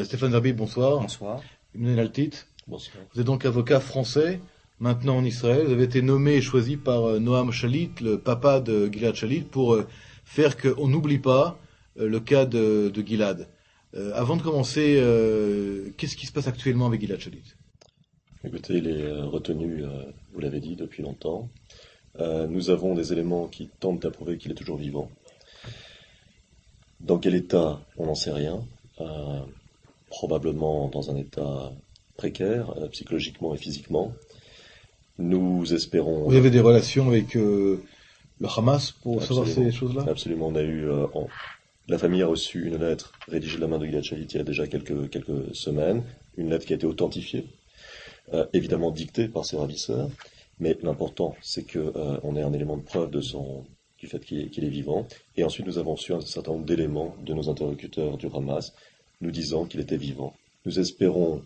Stéphane Verby, bonsoir. Bonsoir. Emmanuel Altit. Bonsoir. Vous êtes donc avocat français, maintenant en Israël. Vous avez été nommé et choisi par Noam Shalit, le papa de Gilad Shalit, pour faire qu'on n'oublie pas le cas de Gilad. Avant de commencer, qu'est-ce qui se passe actuellement avec Gilad Shalit? Écoutez, il est retenu, vous l'avez dit, depuis longtemps. Nous avons des éléments qui tentent à prouver qu'il est toujours vivant. Dans quel état, on n'en sait rien. Probablement dans un état précaire, psychologiquement et physiquement. Nous espérons... Vous avez des relations avec le Hamas pour savoir Absolument. ces choses-là? Absolument, on a eu... La famille a reçu une lettre rédigée de la main de Gilad Shalit il y a déjà quelques semaines, une lettre qui a été authentifiée, évidemment dictée par ses ravisseurs, mais l'important c'est que on ait un élément de preuve du fait qu'il est vivant, et ensuite nous avons reçu un certain nombre d'éléments de nos interlocuteurs du Hamas nous disant qu'il était vivant. Nous espérons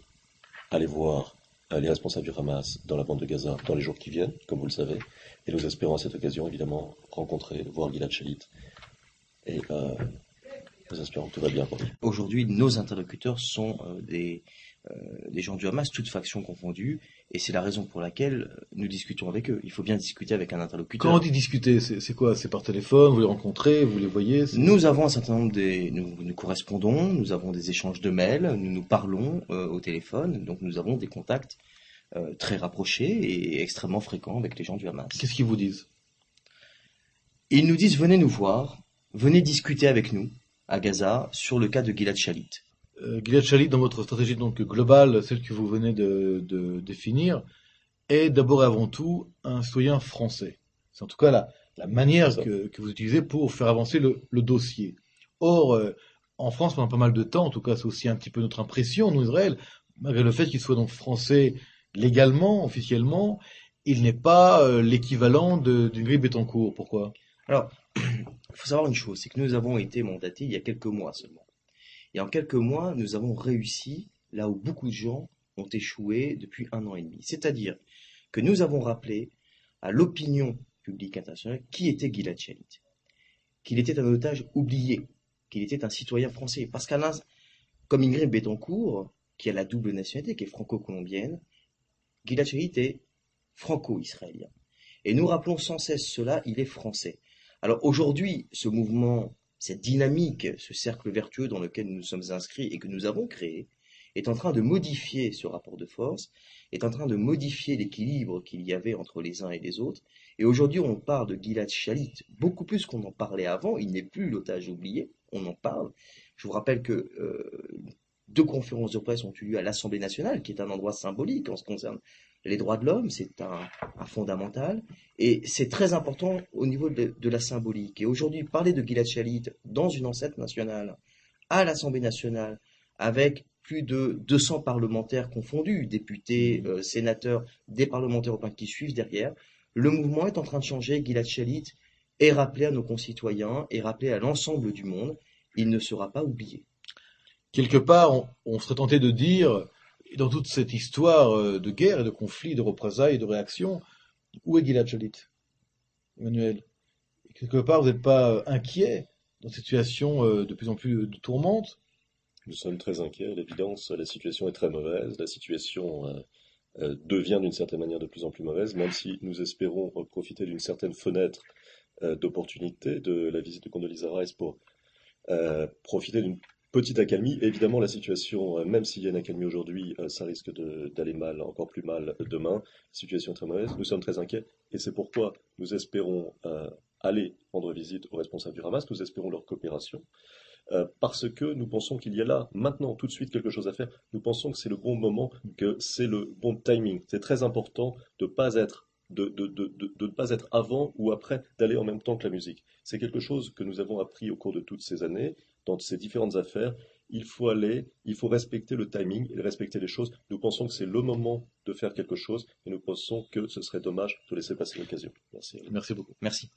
aller voir les responsables du Hamas dans la bande de Gaza dans les jours qui viennent, comme vous le savez, et nous espérons à cette occasion évidemment rencontrer, voir Gilad Shalit, et nous espérons que tout va bien pour lui. Aujourd'hui, nos interlocuteurs sont des gens du Hamas, toutes factions confondues, et c'est la raison pour laquelle nous discutons avec eux. Il faut bien discuter avec un interlocuteur. Quand on dit discuter, c'est quoi? C'est par téléphone? Vous les rencontrez? Vous les voyez? Nous avons un certain nombre nous correspondons, nous avons des échanges de mails, nous nous parlons au téléphone, donc nous avons des contacts très rapprochés et extrêmement fréquents avec les gens du Hamas. Qu'est-ce qu'ils vous disent? Ils nous disent venez nous voir, venez discuter avec nous à Gaza sur le cas de Gilad Shalit. Gilad Shalit, dans votre stratégie donc globale, celle que vous venez de définir, est d'abord et avant tout un citoyen français. C'est en tout cas la manière que vous utilisez pour faire avancer le dossier. Or, en France, pendant pas mal de temps, en tout cas c'est aussi un petit peu notre impression, nous, Israël, malgré le fait qu'il soit donc français légalement, officiellement, il n'est pas l'équivalent d'Ingrid Betancourt. Pourquoi? Alors, il faut savoir une chose, c'est que nous avons été mandatés il y a quelques mois seulement. Et en quelques mois, nous avons réussi là où beaucoup de gens ont échoué depuis 1 an et demi. C'est-à-dire que nous avons rappelé à l'opinion publique internationale qui était Gilad Shalit, qu'il était un otage oublié, qu'il était un citoyen français. Parce qu'Alain, comme Ingrid Betancourt, qui a la double nationalité, qui est franco-colombienne, Gilad Shalit est franco-israélien. Et nous rappelons sans cesse cela, il est français. Alors aujourd'hui, ce mouvement, cette dynamique, ce cercle vertueux dans lequel nous sommes inscrits et que nous avons créé, est en train de modifier ce rapport de force, est en train de modifier l'équilibre qu'il y avait entre les uns et les autres. Et aujourd'hui, on parle de Gilad Shalit beaucoup plus qu'on en parlait avant. Il n'est plus l'otage oublié, on en parle. Je vous rappelle que 2 conférences de presse ont eu lieu à l'Assemblée nationale, qui est un endroit symbolique en ce qui concerne les droits de l'homme, c'est un fondamental, et c'est très important au niveau de la symbolique. Et aujourd'hui, parler de Gilad Shalit dans une enceinte nationale, à l'Assemblée nationale, avec plus de 200 parlementaires confondus, députés, sénateurs, des parlementaires européens qui suivent derrière, le mouvement est en train de changer. Gilad Shalit est rappelé à nos concitoyens, est rappelé à l'ensemble du monde, il ne sera pas oublié. Quelque part, on serait tenté de dire, dans toute cette histoire de guerre et de conflit, de représailles et de réactions, où est Gilad Shalit, Emmanuel? Et quelque part, vous n'êtes pas inquiet dans cette situation de plus en plus de tourmente? Nous sommes très inquiets, à l'évidence, la situation est très mauvaise, la situation devient d'une certaine manière de plus en plus mauvaise, même si nous espérons profiter d'une certaine fenêtre d'opportunité de la visite de Condoleezza Rice pour profiter d'une petite accalmie. Évidemment, la situation, même s'il y a une accalmie aujourd'hui, ça risque d'aller mal, encore plus mal demain. La situation est très mauvaise, nous sommes très inquiets, et c'est pourquoi nous espérons aller rendre visite aux responsables du Hamas, nous espérons leur coopération. Parce que nous pensons qu'il y a là, maintenant, tout de suite, quelque chose à faire. Nous pensons que c'est le bon moment, que c'est le bon timing. C'est très important de ne pas être avant ou après, d'aller en même temps que la musique. C'est quelque chose que nous avons appris au cours de toutes ces années, dans ces différentes affaires. Il faut respecter le timing et respecter les choses. Nous pensons que c'est le moment de faire quelque chose et nous pensons que ce serait dommage de laisser passer l'occasion. Merci. Merci beaucoup. Merci.